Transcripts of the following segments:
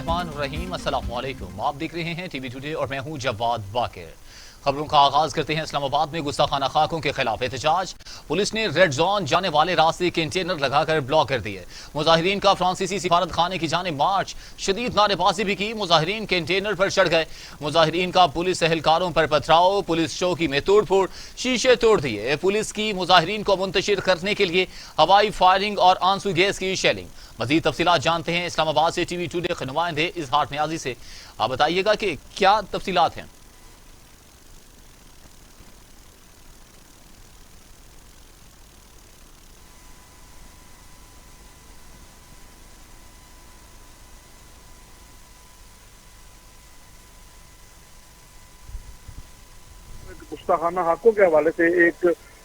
बिस्मिल्लाहिर्रहमानिर्रहीम। अस्सलाम वालेकुम। आप देख रहे हैं टीवी टुडे और मैं हूं जवाद बाकिर। खबरों का आगाज करते हैं। इस्लामाबाद में गुस्ताखाना खाकों के खिलाफ एहतजाज। पुलिस ने रेड जोन जाने वाले रास्ते कंटेनर लगाकर ब्लॉक कर दिए। मुजाहिरीन का फ्रांसीसी सिफारत खाने की जानिब मार्च, शदीद नारेबाजी भी की। मुजाहिरीन कंटेनर पर चढ़ गए। मुजाहिरीन का पुलिस एहलकारों पर पथराव, पुलिस चौकी में तोड़फोड़, शीशे तोड़ दिए। पुलिस की मुजाहिरीन को मुंतशिर करने के लिए हवाई फायरिंग और आंसू गैस की शेलिंग। मजीद तफसीलात जानते हैं इस्लामाबाद से टीवी टुडे के नुमाइंदे इजहार नियाजी से। आप बताइएगा कि क्या तफसीलात हैं। गुस्ताखाना हाकों के हवाले से एक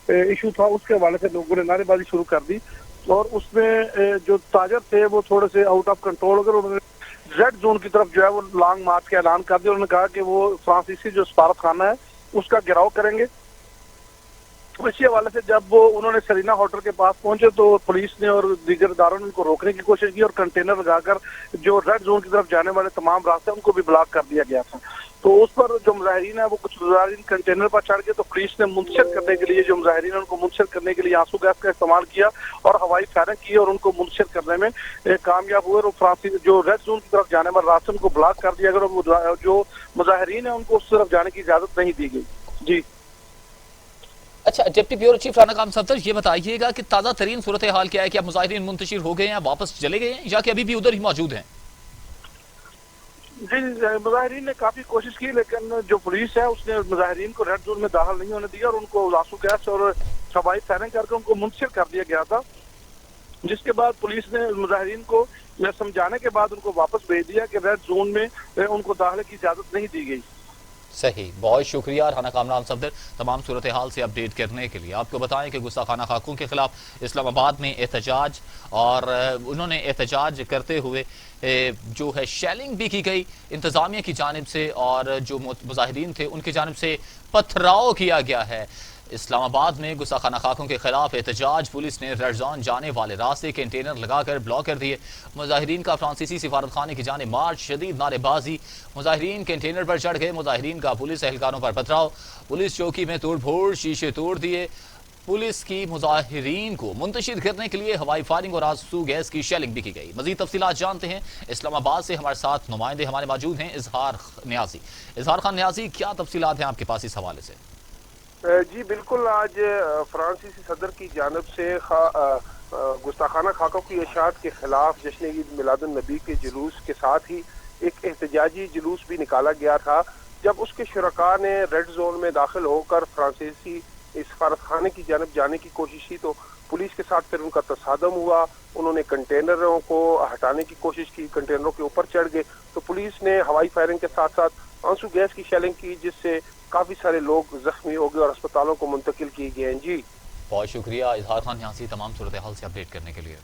इशू था, उसके हवाले से लोगों ने नारेबाजी शुरू कर दी और उसमें जो ताजर थे वो थोड़े से आउट ऑफ कंट्रोल हो गए। उन्होंने रेड जोन की तरफ जो है वो लॉन्ग मार्च का ऐलान कर दिया। उन्होंने कहा कि वो फ्रांसीसी जो सफारत खाना है उसका घेराव करेंगे। तो इसी हवाले से जब वो उन्होंने सरीना होटल के पास पहुंचे तो पुलिस ने और दीगर इदारों ने उनको रोकने की कोशिश की और कंटेनर लगाकर जो रेड जोन की तरफ जाने वाले तमाम रास्ते उनको भी ब्लॉक कर दिया गया था। तो उस पर जो मुजाहिरीन है वो कुछ मुजाहिरीन कंटेनर पर चढ़ गए। तो पुलिस ने मुंतशिर करने के लिए जो मुजाहिरीन है उनको मुंतशिर करने के लिए आंसू गैस का इस्तेमाल किया और हवाई फायरिंग की और उनको मुंतशिर करने में कामयाब हुए। और फ्रांसीसी जो रेड जोन की तरफ जाने वाले रास्ते उनको ब्लॉक कर दिया गया और जो मुजाहिरीन है उनको उस तरफ जाने की इजाजत नहीं दी गई। जी अच्छा, डिप्टी ब्यूरो चीफ राना काम सफदर, ये बताइएगा कि ताज़ा तरीन सूरत हाल क्या है? क्या मुजाहिरीन मुंतशिर हो गए हैं, वापस चले गए हैं, या कि अभी भी उधर ही मौजूद हैं? जी, मुजाहिरीन ने काफी कोशिश की लेकिन जो पुलिस है उसने मुजाहिरीन को रेड जोन में दाखिल नहीं होने दिया और उनको आंसू गैस और हवाई फायरिंग करके उनको मुंतशिर कर दिया गया था। जिसके बाद पुलिस ने मुजाहिरीन को समझाने के बाद उनको वापस भेज दिया कि रेड जोन में उनको दाखिले की इजाजत नहीं दी गई। सही, बहुत शुक्रिया राना कामरान सफदर तमाम सूरत हाल से अपडेट करने के लिए। आपको बताएं कि गुस्ताखाना खाकों के खिलाफ इस्लामाबाद में एहतजाज और उन्होंने एहतजाज करते हुए जो है शेलिंग भी की गई इंतजामिया की जानिब से और जो मुजाहिरीन थे उनकी जानिब से पथराव किया गया है। इस्लामाबाद में गुस्ताखाना खाकों के खिलाफ एहतजाज। पुलिस ने रेड जोन जाने वाले रास्ते कंटेनर लगाकर ब्लॉक कर दिए। मुजाहिरीन का फ्रांसीसी सिफारत खाने की जानिब मार्च, शदीद नारेबाजी। मुजाहिरीन कंटेनर पर चढ़ गए। मुजाहिरीन का पुलिस एहलकारों पर पथराव, पुलिस चौकी में तोड़फोड़, शीशे तोड़ दिए। पुलिस की मुजाहिरीन को मुंतशिर करने के लिए हवाई फायरिंग और आंसू गैस की शेलिंग भी की गई। मजीद तफसीलात जानते हैं। इस्लामाबाद से हमारे साथ नुमाइंदे हमारे मौजूद हैं। इजहार नियाजी, इजहार खान नियाजी, क्या तफसीलात हैं आपके पास इस हवाले से? जी बिल्कुल, आज फ्रांसीसी सदर की जानब से गुस्ताखाना खाकों की इशाअत के खिलाफ जश्न ईद मिलादुन नबी के जुलूस के साथ ही एक एहतजाजी जुलूस भी निकाला गया था। जब उसके शुरका ने रेड जोन में दाखिल होकर फ्रांसीसी सफारत खाने की जानब जाने की कोशिश की तो पुलिस के साथ फिर उनका तसादम हुआ। उन्होंने कंटेनरों को हटाने की कोशिश की, कंटेनरों के ऊपर चढ़ गए तो पुलिस ने हवाई फायरिंग के साथ साथ आंसू गैस की शेलिंग की, जिससे काफी सारे लोग जख्मी हो गए और अस्पतालों को मुंतकिल किए गए हैं। जी बहुत शुक्रिया इजहार खान यहाँ से तमाम सूरत हाल से अपडेट करने के लिए।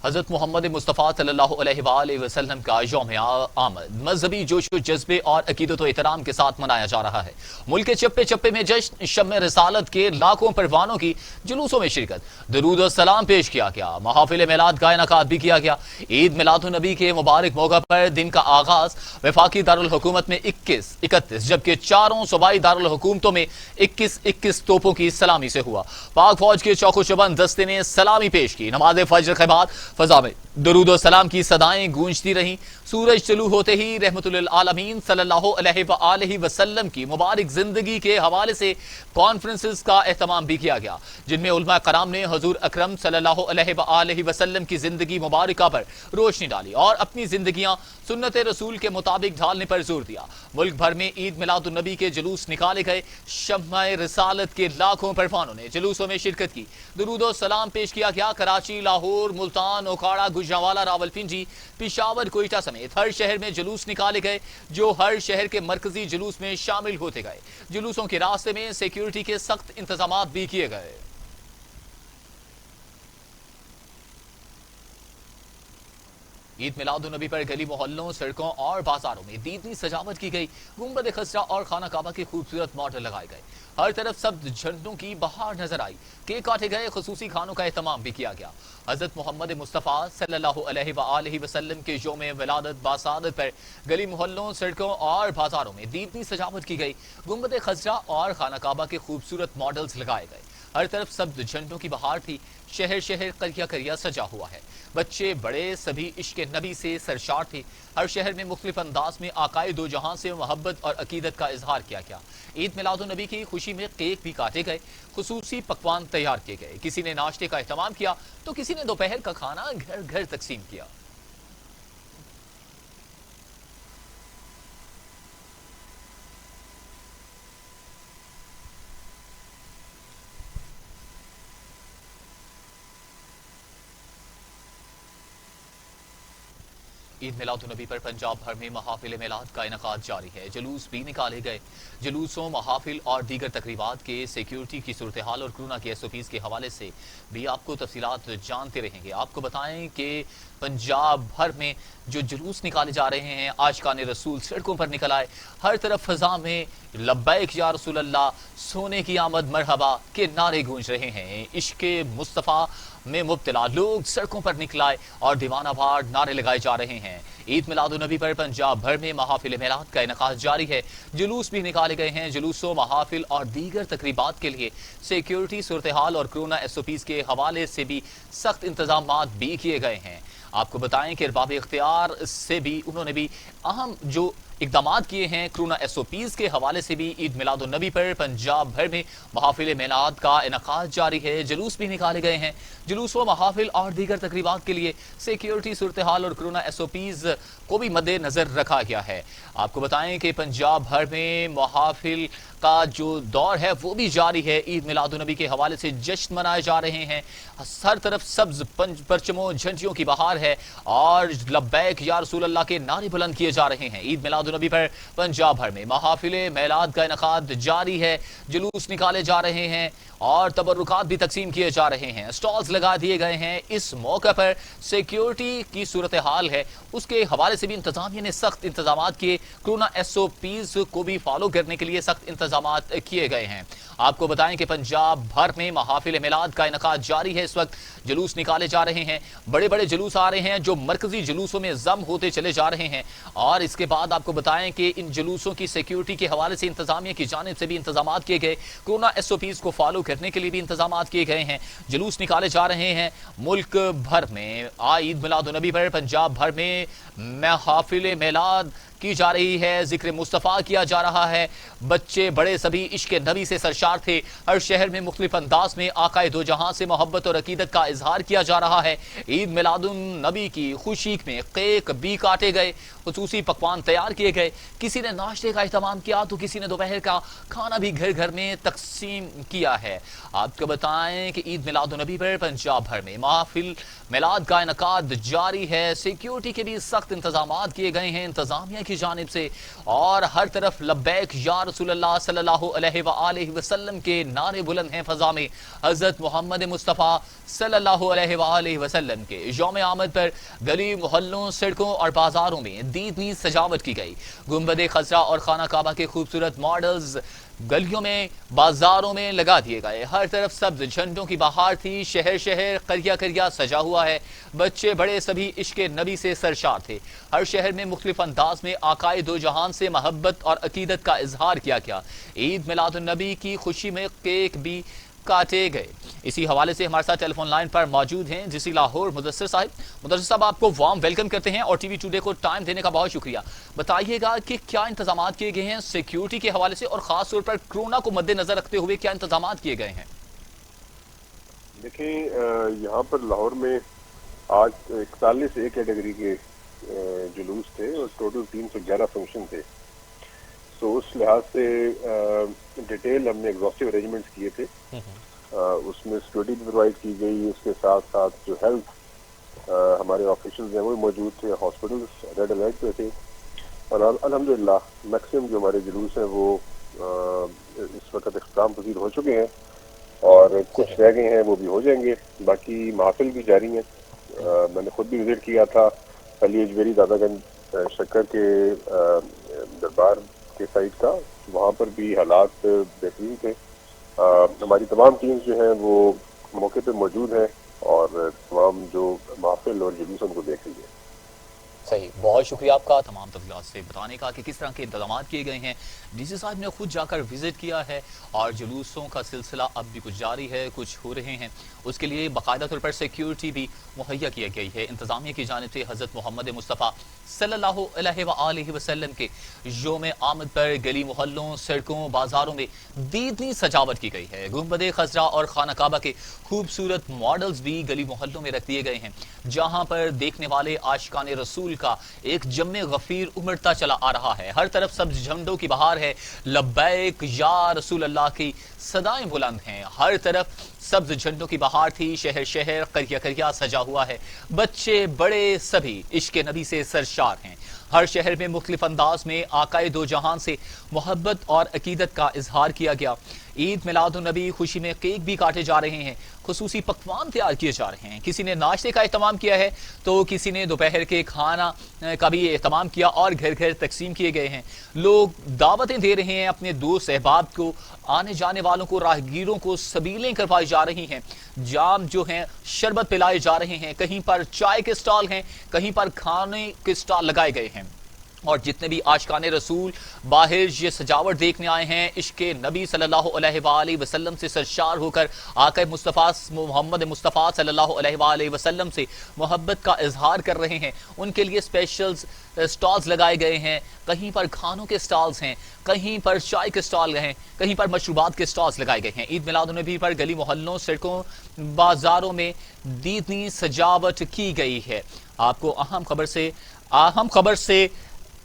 हज़रत मोहम्मद मुस्तफ़ा सल्लल्लाहु अलैहि वसल्लम का यौम आमद मजहबी जोश व जज्बे और अकीदत व एहतराम के साथ मनाया जा रहा है। मुल्क के चप्पे चप्पे में जश्न शम्म रिसालत के लाखों परवानों की जुलूसों में शिरकत, दरूद और सलाम पेश किया गया। महाफिल मिलाद का इनेकाद भी किया गया। ईद मिलादुन नबी के मुबारक मौका पर दिन का आगाज वफाकी दारुल हुकूमत में 21-31 जबकि चारों सूबाई दारुल हुकूमतों में 21-21 तोपों की सलामी से हुआ। पाक फौज के चौको चौबंद दस्ते ने सलामी पेश की। नमाज फजर के बाद फजा में दरूद और सलाम की सदाएं गूंजती रहीं। सूरज तुलू होते ही रहमतुल आलमीन सल्लल्लाहु अलैहि वसल्लम की मुबारक जिंदगी के हवाले से कॉन्फ्रेंसेस का एहतमाम भी किया गया, जिनमें उलमा कराम ने हुजूर अकरम सल्लल्लाहु अलैहि वसल्लम की जिंदगी मुबारका पर रोशनी डाली और अपनी जिंदगियां सुन्नत रसूल के मुताबिक ढालने पर जोर दिया। मुल्क भर में ईद मिलादुन नबी के जुलूस निकाले गए। शम्मा रिसालत के लाखों परवानों ने जुलूसों में शिरकत की। दरूद और सलाम पेश किया गया। कराची, लाहौर, मुल्तान, ओकाड़ा, गुजरांवाला, रावलपिंडी, पिशावर, कोयटा समेत हर शहर में जुलूस निकाले गए, जो हर शहर के मरकजी जुलूस में शामिल होते गए। जुलूसों के रास्ते में सिक्योरिटी के सख्त इंतजाम भी किए गए। ईद मिलादुन्नबी पर गली मोहल्लों, सड़कों और बाजारों में दीदनी सजावट की गई। गुंबद खसरा और खाना काबा के खूबसूरत मॉडल लगाए गए। हर तरफ सब्ज झंडों की बहार नजर आई। केक काटे गए, खुसूसी खानों का एहतमाम भी किया गया। हजरत मोहम्मद मुस्तफ़ा सल्लल्लाहु अलैहि वसल्लम के यौम विलादत बासादत पर गली मोहल्लों, सड़कों और बाजारों में दीदनी सजावट की गई। गुंबद खसरा और खाना काबा के खूबसूरत मॉडल्स लगाए गए। हर तरफ सब्ज झंडों की बहार थी। शहर शहर करिया करिया सजा हुआ है। बच्चे बड़े सभी इश्क नबी से सरशार थे। हर शहर में मुख्तलिफ अंदाज में आकाए दो जहां से मोहब्बत और अकीदत का इजहार किया गया। ईद मिलादुन नबी की खुशी में केक भी काटे गए, खुसूसी पकवान तैयार किए गए। किसी ने नाश्ते का एहतमाम किया तो किसी ने दोपहर का खाना घर घर तकसीम किया। ईद मिलादुन्नबी पर पंजाब भर में महाफिल मिलाद का इनकाद जारी है। जुलूस भी निकाले गए। जुलूसों, महाफिल और दीगर तकरीबात के सिक्योरिटी की सूरत हाल और कोरोना के SOPs के हवाले से भी आपको तफसीलात जानते रहेंगे। आपको बताएं कि पंजाब भर में जो जुलूस निकाले जा रहे हैं, आशिकाने रसूल सड़कों पर निकल आए। हर तरफ फजा में लब्बैक या रसूल अल्लाह, सोने की आमद मरहबा के नारे गूंज रहे हैं। इश्क मुस्तफ़ा में मुब्तला लोग सड़कों पर निकलाए और दीवाना भार नारे लगाए जा रहे हैं। ईद मिलादुन्नबी पर पंजाब भर में महाफिल मिलाद का इनकाद जारी है। जुलूस भी निकाले गए हैं। जुलूसों, महाफिल और दीगर तकरीबात के लिए सिक्योरिटी सूरत हाल और कोरोना SOPs के हवाले से भी सख्त इंतजाम भी किए गए हैं। आपको बताएं कि अरबाब इख्तियार से भी उन्होंने भी अहम जो इकदाम किए हैं। कोरोना SOPs के हवाले से भी ईद मिलादुन्नबी पर पंजाब भर में महाफिल मिलाद का इनकाद जारी है। जुलूस भी निकाले गए हैं। जुलूस व महाफिल और दीगर तकरीबात के लिए सिक्योरिटी सूरत हाल और कोरोना SOPs को भी मद्देनजर रखा गया है। आपको बताएं कि पंजाब भर में महाफिल का जो दौर है वो भी जारी है। ईद मिलादुन्नबी के हवाले से जश्न मनाए जा रहे हैं। हर तरफ सब्ज परचमों, झंडियों की बहार है और लब्बैक या रसूल अल्लाह के नारे बुलंद किए जा रहे हैं। ईद मिलादुन्नबी पर पंजाब भर में महाफिल मिलाद का इनकाद जारी है। जुलूस निकाले जा रहे हैं और तबर्रुकात भी तकसीम किए जा रहे हैं। स्टॉल्स लगा दिए गए हैं। इस मौके पर सिक्योरिटी की सूरत हाल है, उसके हवाले से भी इंतजामिया ने सख्त इंतजाम किए। कोरोना SOPs को भी फॉलो करने के लिए सख्त इंतजाम किए गए हैं। आपको बताएं कि पंजाब भर में महाफिल मिलाद का इनकाद जारी है। इस वक्त जुलूस निकाले जा रहे हैं। बड़े बड़े जुलूस आ रहे हैं जो मरकजी जुलूसों में जम होते चले जा रहे हैं। और इसके बाद आपको बताएं कि इन जुलूसों की सिक्योरिटी के हवाले से इंतजामिया की जानिब से भी इंतजाम किए गए। कोरोना SOPs को फॉलो करने के लिए भी इंतजाम किए गए हैं। जुलूस निकाले जा रहे हैं। मुल्क भर में ईद मिलादुन्नबी पर पंजाब भर में महाफिल मिलाद की जा रही है। जिक्र मुस्तफ़ा किया जा रहा है। बच्चे बड़े सभी इश्क नबी से सरशार थे। हर शहर में मुख्तलिफ अंदाज में आकाए दो जहां से मोहब्बत और अकीदत का इजहार किया जा रहा है। ईद मिलादुन नबी की खुशी में केक भी काटे गए, खुसूसी पकवान तैयार किए गए। किसी ने नाश्ते का एहतमाम किया तो किसी ने दोपहर का खाना भी घर घर में तकसीम किया है। आपको बताएं कि ईद मिलादुन नबी पर पंजाब भर में महाफिल मिलाद का इनकाद जारी है। सिक्योरिटी के भी सख्त इंतजाम किए गए हैं इंतजामिया की जानिब से और हर तरफ लब्बैक या रसूल अल्लाह सल्लल्लाहु अलैहि वसल्लम के नारे बुलंद हैं। फजा में हजरत मोहम्मद मुस्तफ़ा सल्लल्लाहु अलैहि वसल्लम के यौम आमद पर गली मोहल्लों, सड़कों और बाजारों में दीदनी सजावट की गई। गुंबद खजरा और खाना काबा के खूबसूरत मॉडल्स गलियों में, बाजारों में लगा दिए गए। हर तरफ सब्ज झंडों की बहार थी। शहर शहर करिया करिया सजा हुआ है। बच्चे बड़े सभी इश्क नबी से सरशार थे। हर शहर में मुख्तलिफ अंदाज में आकाए दो जहान से मोहब्बत और अकीदत का इजहार किया गया। ईद मिलादुन नबी की खुशी में केक भी काटे गए। इसी हवाले से हमारे साथ टेलीफोन लाइन पर मौजूद हैं जिसी लाहौर मुदस्सिर साहब। मुदस्सिर साहब, आपको वार्म वेलकम करते हैं और TV टुडे को टाइम देने का बहुत शुक्रिया। बताइएगा कि क्या इंतजाम किए गए हैं सिक्योरिटी के हवाले से और खास तौर पर कोरोना को मद्देनजर रखते हुए क्या इंतजाम किए गए हैं? देखिए, यहाँ पर लाहौर में आज 41 A कैटेगरी के जुलूस थे और टोटल 311 फंक्शन थे। तो उस लिहाज से डिटेल हमने एग्जॉस्टिव अरेंजमेंट्स किए थे। उसमें सिक्योरिटी भी प्रोवाइड की गई। उसके साथ साथ जो हेल्थ हमारे ऑफिशियल्स हैं वो मौजूद थे। हॉस्पिटल्स रेड अलर्ट पे थे और अल्हम्दुलिल्लाह मैक्सिमम जो हमारे जुलूस हैं वो इस वक्त इख्तिताम पजीर हो चुके हैं और कुछ रह गए हैं वो भी हो जाएंगे। बाकी महफिल भी जारी हैं। मैंने खुद भी विजिट किया था علی اجمیری دادا گنج شکر کے دربار کے سائٹ کا، وہاں پر بھی حالات بہترین تھے. ہماری تمام ٹیمز جو ہیں وہ موقع پہ موجود ہیں اور تمام جو محافل اور جلوس ان کو دیکھ رہی ہے. صحیح، بہت شکریہ آپ کا تمام تفصیلات سے بتانے کا کہ کس طرح کے انتظامات کیے گئے ہیں. ڈی سی صاحب نے خود جا کر وزٹ کیا ہے اور جلوسوں کا سلسلہ اب بھی کچھ جاری ہے، کچھ ہو رہے ہیں. اس کے لیے باقاعدہ طور پر سیکیورٹی بھی مہیا کی گئی ہے. انتظامیہ کی جانب سے حضرت محمد مصطفیٰ صلی اللہ علیہ وآلہ وسلم کے یوم آمد پر گلی محلوں، سڑکوں، بازاروں میں دیدنی سجاوٹ کی گئی ہے. گنبد خضرا اور خانہ کعبہ کے خوبصورت ماڈلز بھی گلی محلوں میں رکھ دیے گئے ہیں، جہاں پر دیکھنے والے عاشقان رسول کا ایک جم غفیر امڑتا چلا آ رہا ہے. ہر طرف سبز جھنڈوں کی بہار ہے، لبیک یا رسول اللہ کی صدائیں بلند ہیں. ہر طرف سبز جھنڈوں کی بہار تھی، شہر شہر قریہ قریہ سجا ہوا ہے. بچے بڑے سبھی عشق نبی سے سرشار ہیں. ہر شہر میں مختلف انداز میں آقائے دو جہان سے محبت اور عقیدت کا اظہار کیا گیا. عید میلاد النبی خوشی میں کیک بھی کاٹے جا رہے ہیں، خصوصی پکوان تیار کیے جا رہے ہیں. کسی نے ناشتے کا اہتمام کیا ہے تو کسی نے دوپہر کے کھانا کا بھی اہتمام کیا اور گھر گھر تقسیم کیے گئے ہیں. لوگ دعوتیں دے رہے ہیں اپنے دوست احباب کو، آنے جانے والوں کو، راہگیروں کو سبیلیں کروائی جا رہی ہیں. جام جو ہیں شربت پلائے جا رہے ہیں. کہیں پر چائے کے سٹال ہیں، کہیں پر کھانے کے سٹال لگائے گئے ہیں. اور جتنے بھی عاشقان رسول باہر یہ سجاوٹ دیکھنے آئے ہیں، عشق نبی صلی اللہ علیہ وآلہ وسلم سے سرشار ہو کر آقا مصطفیٰ محمد مصطفیٰ صلی اللہ علیہ وآلہ وسلم سے محبت کا اظہار کر رہے ہیں. ان کے لیے اسپیشل سٹالز لگائے گئے ہیں. کہیں پر کھانوں کے سٹالز ہیں، کہیں پر چائے کے سٹال ہیں، کہیں پر مشروبات کے سٹالز لگائے گئے ہیں. عید میلاد النبی پر گلی محلوں، سڑکوں، بازاروں میں دیدنی سجاوٹ کی گئی ہے. آپ کو اہم خبر سے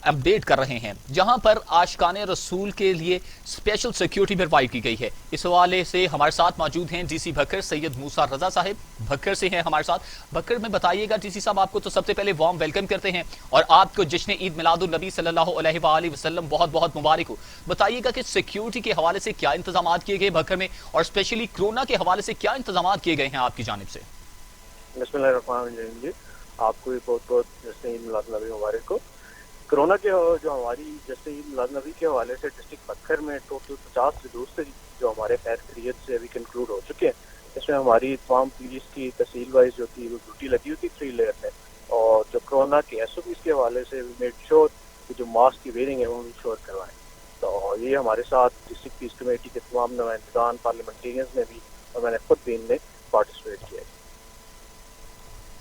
اپڈیٹ کر رہے ہیں، جہاں پر عاشقان رسول کے لیے اسپیشل سیکیورٹی پرووائڈ کی گئی ہے. اس حوالے سے ہمارے ساتھ موجود ہیں ڈی سی بھکر سید موسیٰ رضا صاحب بھکر سے ہیں ہمارے ساتھ. بھکر میں بتائیے گا، ڈی سی صاحب آپ کو تو سب سے پہلے وارم ویلکم کرتے ہیں اور آپ کو جشن عید میلاد النبی صلی اللہ علیہ وآلہ وسلم بہت بہت مبارک ہو. بتائیے گا کہ سیکیورٹی کے حوالے سے کیا انتظامات کیے گئے بھکر میں، اور اسپیشلی کرونا کے حوالے سے کیا انتظامات کیے گئے ہیں آپ کی جانب سے. بسم اللہ الرحمن الرحیم. جی آپ کو بھی بہت بہت جشن عید میلاد النبی مبارک ہو. کرونا کے جو ہماری جیسے عید میلاد النبی کے حوالے سے ڈسٹرکٹ پتھر میں ٹوٹل 50 جلوس جو ہمارے خیر خیریت سے ابھی کنکلوڈ ہو چکے ہیں. اس میں ہماری تمام پولیس کی تحصیل وائز جو تھی وہ ڈیوٹی لگی ہوئی تھی 3 لیئر میں، اور جو کرونا کے ایس او پیز کے حوالے سے میڈ شور جو ماسک کی ویئرنگ ہے وہ بھی شور کروائیں. تو یہ ہمارے ساتھ ڈسٹرکٹ پیس کمیٹی کے تمام نمائندگان، پارلیمنٹیرینز نے بھی، اور میں نے خود بھی ان میں پارٹیسپیٹ کیا.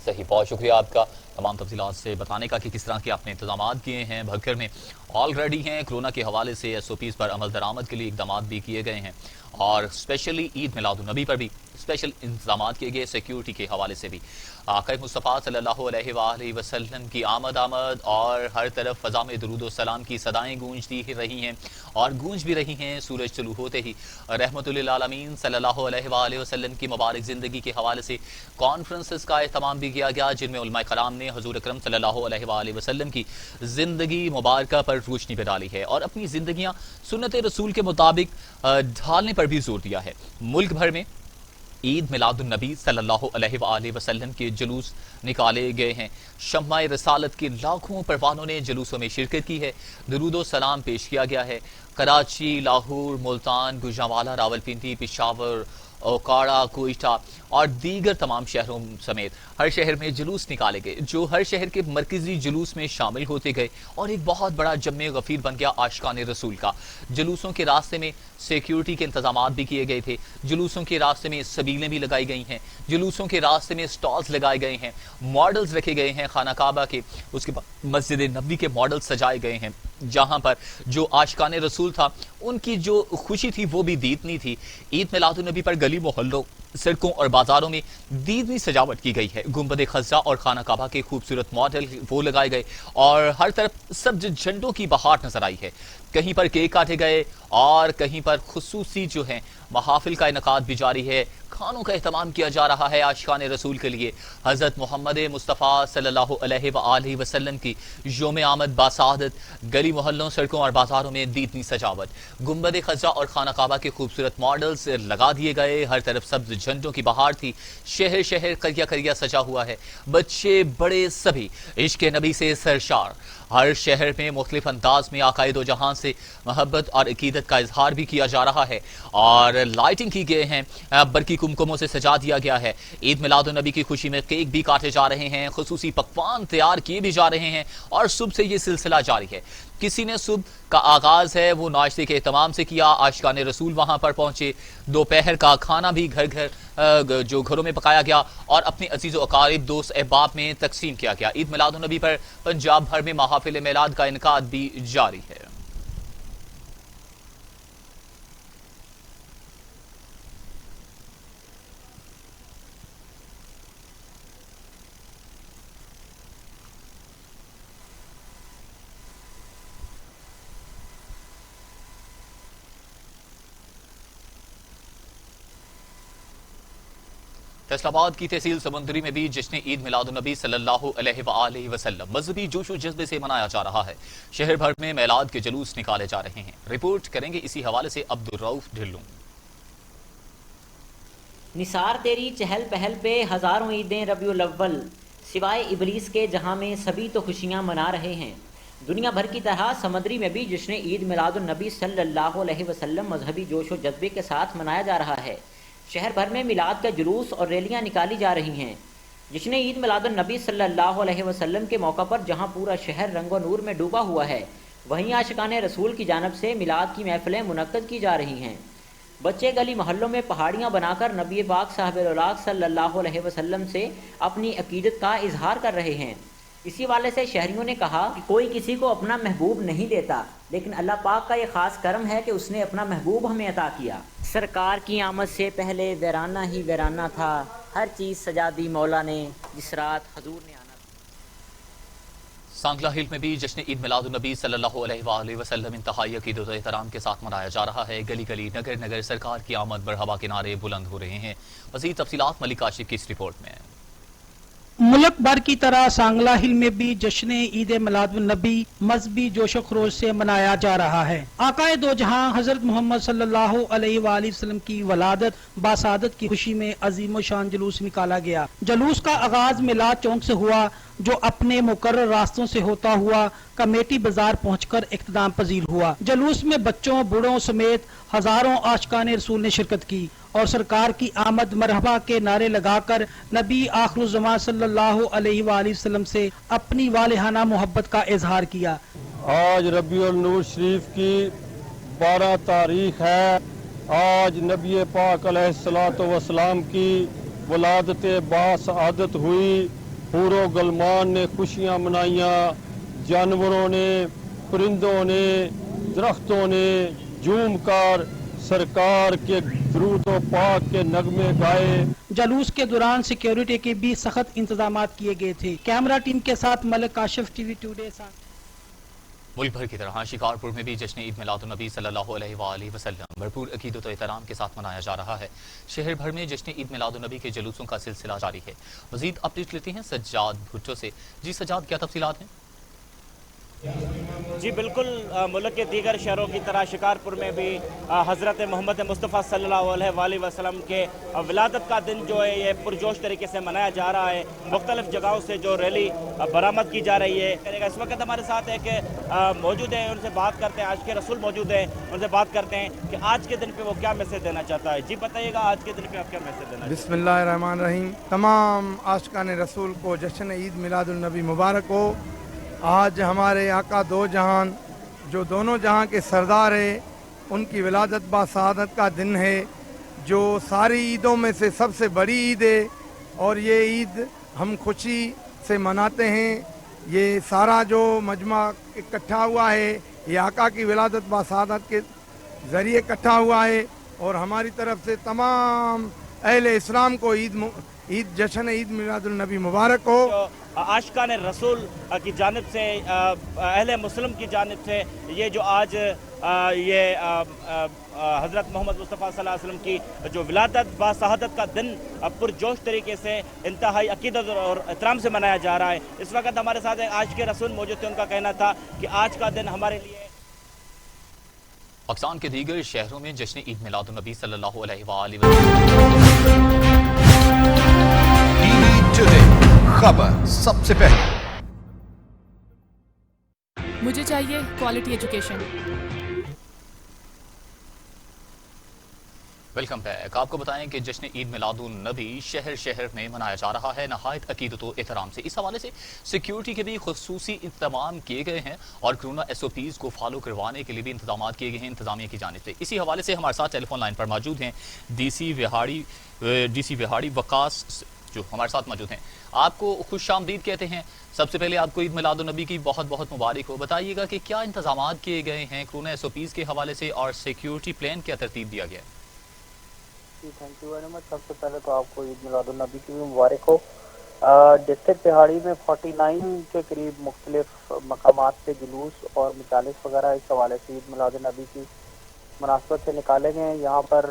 صحیح، بہت شکریہ آپ کا تمام تفصیلات سے بتانے کا کہ کس طرح کے آپ نے انتظامات کیے ہیں. بھکر میں آلریڈی ہیں کرونا کے حوالے سے ایس او پیز پر عمل درآمد کے لیے اقدامات بھی کیے گئے ہیں، اور اسپیشلی عید میلاد النبی پر بھی اسپیشل انتظامات کیے گئے سیکیورٹی کے حوالے سے بھی. آقا مصطفیٰ صلی اللہ علیہ وآلہ وسلم کی آمد اور ہر طرف فضا میں درود و سلام کی صدائیں گونجتی رہی ہیں اور گونج بھی رہی ہیں. سورج طلوع ہوتے ہی رحمت للعالمین صلی اللہ علیہ وآلہ وسلم کی مبارک زندگی کے حوالے سے کانفرنسز کا اہتمام بھی کیا گیا، جن میں علماء کرام نے حضور اکرم صلی اللہ علیہ وآلہ وسلم کی زندگی مبارکہ پر روشنی پہ ڈالی ہے اور اپنی زندگیاں سنت رسول کے مطابق ڈھالنے پر بھی زور دیا ہے. ملک بھر میں عید میلاد النبی صلی اللہ علیہ وآلہ وسلم کے جلوس نکالے گئے ہیں. شمع رسالت کے لاکھوں پروانوں نے جلوسوں میں شرکت کی ہے. درود و سلام پیش کیا گیا ہے. کراچی، لاہور، ملتان، گوجرانوالہ، راولپنڈی، پشاور، اوکاڑا، کوئٹہ اور دیگر تمام شہروں سمیت ہر شہر میں جلوس نکالے گئے، جو ہر شہر کے مرکزی جلوس میں شامل ہوتے گئے اور ایک بہت بڑا جم غفیر بن گیا عاشقان رسول کا. جلوسوں کے راستے میں سیکیورٹی کے انتظامات بھی کیے گئے تھے. جلوسوں کے راستے میں سبیلیں بھی لگائی گئی ہیں. جلوسوں کے راستے میں سٹالز لگائے گئے ہیں. ماڈلز رکھے گئے ہیں خانہ کعبہ کے. اس کے بعد مسجد نبوی کے ماڈلز سجائے گئے ہیں، جہاں پر جو عاشقان رسول تھا ان کی جو خوشی تھی وہ بھی دیدنی تھی. عید میلاد النبی پر گلی محلوں، سڑکوں اور بازاروں میں دیدنی سجاوٹ کی گئی ہے. گنبد خضرا اور خانہ کعبہ کے خوبصورت ماڈل وہ لگائے گئے اور ہر طرف سبز جھنڈوں کی بہار نظر آئی ہے. کہیں پر کیک کاٹے گئے اور کہیں پر خصوصی جو ہیں محافل کا انعقاد بھی جاری ہے. کھانوں کا اہتمام کیا جا رہا ہے عاشقان رسول کے لیے. حضرت محمد مصطفیٰ صلی اللہ علیہ وآلہ وسلم کی یوم آمد باسعادت گلی محلوں، سڑکوں اور بازاروں میں دیدنی سجاوٹ. گنبد خضرا اور خانہ کعبہ کے خوبصورت ماڈلز لگا دیے گئے. ہر طرف سبز झंडों की बहार थी। शहर शहर करिया करिया सजा हुआ है, बच्चे बड़े सभी इश्क नबी से सरशार। हर शहर में मुख्तलिफ अंदाज में आकाए दो जहां से मोहब्बत और अकीदत का इजहार भी किया जा रहा है और लाइटिंग की गए हैं, बरकी कुमकुमों से सजा दिया गया है। ईद मिलादुन नबी की खुशी में केक भी काटे जा रहे हैं, खुसूसी पकवान तैयार किए भी जा रहे हैं और सुबह से ये सिलसिला जारी है। किसी ने सुबह का आगाज है वो नाश्ते के एहतमाम से किया, आशिकान रसूल वहां पर पहुंचे, दोपहर का खाना भी घर घर जो घरों में पकाया गया और अपने अजीज व अकारिब दोस्त अहबाब में तकसीम किया गया। ईद मिलादुन नबी पर पंजाब भर में महाफिल मिलाद का इनकाद भी जारी है। फैसलाबाद की तहसील समुंदरी में भी जश्न ईद मिलादुन्नबी सल्लल्लाहु अलैहि वसल्लम मजहबी जोश व जज्बे से मनाया जा रहा है। शहर भर में मिलाद के जुलूस निकाले जा रहे हैं। रिपोर्ट करेंगे इसी हवाले से अब्दुल रऊफ ढिल्लू। निसार तेरी चहल पहल पे हजारों ईदें रबीउल अव्वल, सिवाय इबलीस के जहां में सभी तो खुशियां मना रहे हैं। दुनिया भर की तरह समंदरी में भी जश्न ईद मिलादुन्नबी सल्लल्लाहु अलैहि वसल्लम मजहबी जोश व जज्बे के साथ मनाया जा रहा है। शहर भर में मिलाद का जुलूस और रैलियां निकाली जा रही हैं। जश्न ईद मिलादुन्नबी सल्लल्लाहु अलैहि वसल्लम के मौका पर जहां पूरा शहर रंग व नूर में डूबा हुआ है, वहीं आशिकान रसूल की जानिब से मिलाद की महफिलें मुनक्कद की जा रही हैं। बच्चे गली मोहल्लों में पहाड़ियां बनाकर नबी पाक साहिब-उल-औलाद सल्लल्लाहु अलैहि वसल्लम से अपनी अकीदत का इजहार कर रहे हैं। इसी वाले से शहरियों ने कहा कि कोई किसी को अपना महबूब नहीं देता, लेकिन अल्लाह पाक का ये खास करम है कि उसने अपना महबूब हमें अता किया। सरकार की आमद से पहले वीराना ही वीराना था, हर चीज़ सजा दी मौला ने जिस रात हजूर ने आना। सांगला हिल में भी जश्न ईद मिलादुन्नबी सल्लल्लाहु अलैहि वसल्लम इंतहाई अकीदत व एहतराम के साथ मनाया जा रहा है। गली गली नगर नगर सरकार की आमद मरहबा के नारे बुलंद हो रहे हैं। मज़ीद तफसीलात मलिक काशिफ की इस रिपोर्ट में। मुल्क भर की तरह सांगला हिल में भी जश्न ईद मिलादुन्नबी मजहबी जोशो खरोश से मनाया जा रहा है। आकाए दो जहां हजरत मोहम्मद सल्लल्लाहु अलैहि वसल्लम की वलादत बासादत की खुशी में अजीम शान जुलूस निकाला गया। जुलूस का आगाज मिलाद चौक से हुआ, जो अपने मुकर्रर रास्तों से होता हुआ कमेटी बाजार पहुंचकर इख्तिताम पजीर हुआ। जुलूस में बच्चों बूढ़ों समेत हजारों आशिकान रसूल ने शिरकत की और सरकार की आमद मरहबा के नारे लगाकर नबी आखिरुज़्ज़मान सल्लल्लाहु अलैहि वसल्लम से अपनी वालिहाना मोहब्बत का इजहार किया। आज रबीउल नूर शरीफ की 12 तारीख है। आज नबी पाक अलैहिस्सलातु वस्सलाम की वलादत बासआदत हुई। पूरो गलमान ने खुशियाँ मनाइयाँ, जानवरों ने, परिंदों ने, दरख्तों ने झूम कर सरकार के दुरूद व पाक के नगमे गाए। जुलूस के दौरान सिक्योरिटी के भी सख्त इंतजाम किए गए थे। कैमरा टीम के साथ मलिक काशिफ, टीवी टुडे। मुल्क भर की तरह शिकारपुर में भी जश्न ईद मिलादुन्नबी सल्लल्लाहु अलैहि वसल्लम भरपूर अकीदत व एहतराम के साथ मनाया जा रहा है। शहर भर में जश्न ईद मिलादुन्नबी के जुलूसों का सिलसिला जारी है। मजीद अपडेट लेते हैं सज्जाद भुट्टो से। जी सज्जाद, क्या तफसीलात हैं? जी बिल्कुल, मुल्क के दीगर शहरों की तरह शिकारपुर में भी हज़रत मोहम्मद मुस्तफ़ा सल्लल्लाहु अलैहि वसल्लम के विलादत का दिन जो है ये पुरजोश तरीके से मनाया जा रहा है। मुख्तलिफ जगहों से जो रैली बरामद की जा रही है। इस वक्त हमारे साथ एक मौजूद है, उनसे बात करते हैं। आज के रसूल मौजूद हैं, उनसे बात करते हैं कि आज के दिन पे वो क्या मैसेज देना चाहता है। जी बताइएगा, आज के दिन पे आप क्या मैसेज देना चाहते हैं? बिस्मिल्लाहिर्रहमानिर्रहीम। तमाम आशिकान रसूल को जश्न ईद मिलादुन्नबी मुबारक हो। आज हमारे आका दो जहान जो दोनों जहां के सरदार है, उनकी विलादत बासआदत का दिन है, जो सारी ईदों में से सबसे बड़ी ईद है और ये ईद हम खुशी से मनाते हैं। ये सारा जो मजमा इकट्ठा हुआ है, ये आका की विलादत बासआदत के ज़रिए इकट्ठा हुआ है और हमारी तरफ से तमाम अहले इस्लाम को ईद जश्न ईद मिलादुन्नबी मुबारक हो। आशिकान रसूल की जानिब से, अहले मुस्लिम की जानिब से ये जो आज ये हज़रत मोहम्मद मुस्तफ़ा सल्लल्लाहु अलैहि वसल्लम की जो विलादत बासआदत का दिन पुरजोश तरीके से इंतहाई अकीदत और एहतराम से मनाया जा रहा है। इस वक्त हमारे साथ आज के रसूल मौजूद थे। उनका कहना था कि आज का दिन हमारे लिए पाकिस्तान के दीगर शहरों में जश्न ईद मिलाद नबी सल्लल्लाहु अलैहि वसल्लम टुडे खबर सबसे पहले। मुझे चाहिए क्वालिटी एजुकेशन। Welcome back. आपको बताएं कि जश्न ईद मिलादुन नबी शहर शहर में मनाया जा रहा है नहायत अकीदत व एहतराम से। इस हवाले से सिक्योरिटी के भी खुसूसी इंतजाम किए गए हैं और कोरोना SOPs को फॉलो करवाने के लिए भी इंतजाम किए गए हैं इंतजामिया की जानिब से। इसी हवाले से हमारे साथ टेलीफोन लाइन पर मौजूद हैं DC विहाड़ी वकास जो हमारे साथ मौजूद हैं। आपको खुश आमदीद कहते हैं। सबसे पहले आपको ईद मिलादुन नबी की बहुत बहुत मुबारक हो। बताइएगा कि क्या इंतजाम किए गए हैं कोरोना SOPs के हवाले से और सिक्योरिटी प्लान क्या तरतीब दिया गया है? जी थैंक यू वेरी मच। सबसे पहले तो आपको ईद मिलादुन नबी की भी मुबारक हो। डिस्ट्रिक्ट बिहाड़ी में 49 के करीब मुख्तलिफ मकामात से जुलूस और मजालिस वगैरह इस हवाले से ईद मिलादुन नबी की मुनासबत से निकाले गए हैं। यहाँ पर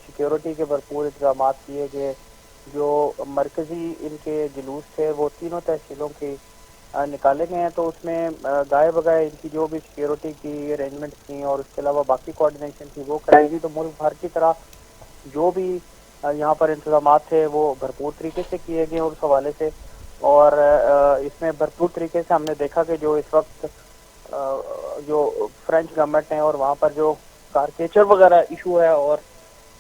सिक्योरिटी के भरपूर इंतजाम किए गए। जो मरकज़ी इनके जुलूस थे वो तीनों तहसीलों के निकाले गए हैं, तो उसमें गाय बगाए इनकी जो भी सिक्योरिटी की अरेंजमेंट थी और उसके अलावा बाकी कोऑर्डिनेशन थी वो कराएगी। तो मुल्क भर की तरह जो भी यहाँ पर इंतजाम थे वो भरपूर तरीके से किए गए उस हवाले से। और इसमें भरपूर तरीके से हमने देखा कि जो इस वक्त जो फ्रेंच गवर्नमेंट है और वहाँ पर जो कारकेचर वगैरह इशू है और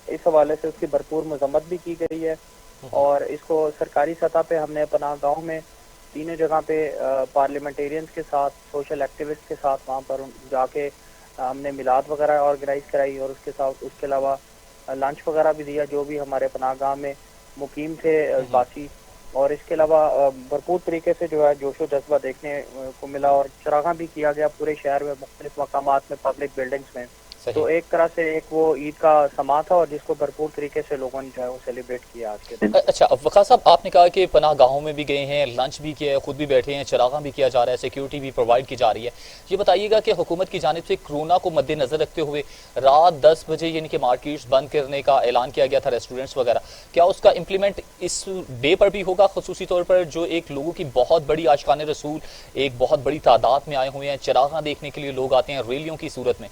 इस हवाले से उसकी भरपूर मजम्मत भी की गई है। और इसको सरकारी सतह पे हमने पनाह गाँव में तीनों जगह पे पार्लियामेंटेरियंस के साथ सोशल एक्टिविस्ट के साथ वहाँ पर जाके हमने मिलाद वगैरह ऑर्गेनाइज कराई और उसके अलावा लंच वगैरह भी दिया जो भी हमारे पनाह गाँव में मुकीम थे वासी। और इसके अलावा भरपूर तरीके से जो है जोशो जज्बा देखने को मिला और चरागा भी किया गया पूरे शहर में मुख्तलिफ मकामात में पब्लिक बिल्डिंग्स में। तो एक तरह से एक वो ईद का समा था और जिसको भरपूर तरीके से लोगों ने जो है वो सेलिब्रेट किया आज के दिन। अच्छा वकास साहब, आपने कहा कि पनाह गाहों में भी गए हैं, लंच भी किया है, खुद भी बैठे हैं, चरागा भी किया जा रहा है, सिक्योरिटी भी प्रोवाइड की जा रही है। ये बताइएगा कि हुकूमत की जानिब से कोरोना को मद्देनजर रखते हुए रात 10 बजे यानी कि मार्केट्स बंद करने का ऐलान किया गया था, रेस्टोरेंट्स वगैरह, क्या उसका इम्प्लीमेंट इस डे पर भी होगा? खसूसी तौर पर जो एक लोगों की बहुत बड़ी आशिकान रसूल एक बहुत बड़ी तादाद में आए हुए हैं, चरागा देखने के लिए लोग आते हैं रैलियों की सूरत में।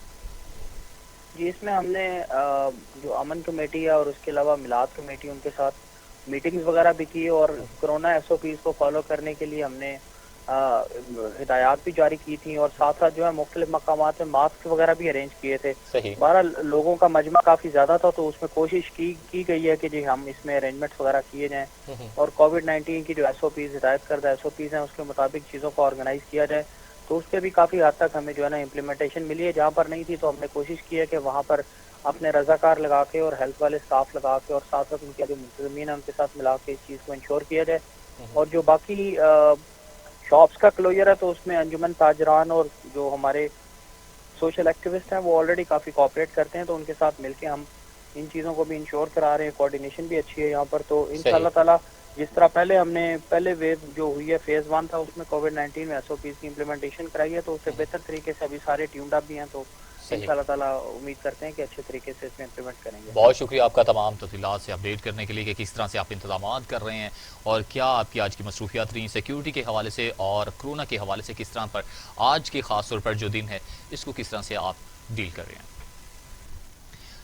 जी इसमें हमने जो अमन कमेटी है और उसके अलावा मिलाद कमेटी उनके साथ मीटिंग्स वगैरह भी की और कोरोना SOPs को फॉलो करने के लिए हमने हिदायत भी जारी की थी और साथ साथ जो है मुख्तलिफ मकामात में मास्क वगैरह भी अरेंज किए थे। 12 लोगों का मजमा काफी ज्यादा था तो उसमें कोशिश की गई है कि जी हम इसमें अरेंजमेंट्स वगैरह किए जाएं और कोविड-19 की जो SOPs हिदायत करदा SOPs हैं उसके मुताबिक चीजों को ऑर्गेनाइज किया जाए। तो उसके भी काफ़ी हद तक हमें जो है ना इम्प्लीमेंटेशन मिली है। जहाँ पर नहीं थी तो हमने कोशिश की है कि वहाँ पर अपने रजाकार लगा के और हेल्थ वाले स्टाफ लगा के और साथ साथ उनके जो मुंतजमीन है उनके साथ मिला के इस चीज़ को इंश्योर किया जाए। और जो बाकी शॉप्स का क्लोजर है तो उसमें अंजुमन ताजरान और जो हमारे सोशल एक्टिविस्ट हैं वो ऑलरेडी काफ़ी कोऑपरेट करते हैं, तो उनके साथ मिलके हम इन चीज़ों को भी इंश्योर करा रहे हैं। कोऑर्डिनेशन भी अच्छी है यहाँ पर। तो इंशाअल्लाह ताला जिस तरह पहले वेव जो हुई है फेज 1 था उसमें कोविड-19 में SOPs की इम्प्लीमेंटेशन कराई है, तो उससे बेहतर तरीके से अभी सारे ट्यून्ड अप भी हैं, तो इंशाअल्लाह ताला उम्मीद करते हैं कि अच्छे तरीके से इसमें इम्प्लीमेंट करेंगे। बहुत शुक्रिया आपका तमाम तफसीलात से अपडेट करने के लिए कि किस तरह से आप इंतजाम कर रहे हैं और क्या आपकी आज की मसरूफियात रही सिक्योरिटी के हवाले से और कोरोना के हवाले से, किस तरह पर आज के खास तौर पर जो दिन है इसको किस तरह से आप डील कर रहे हैं।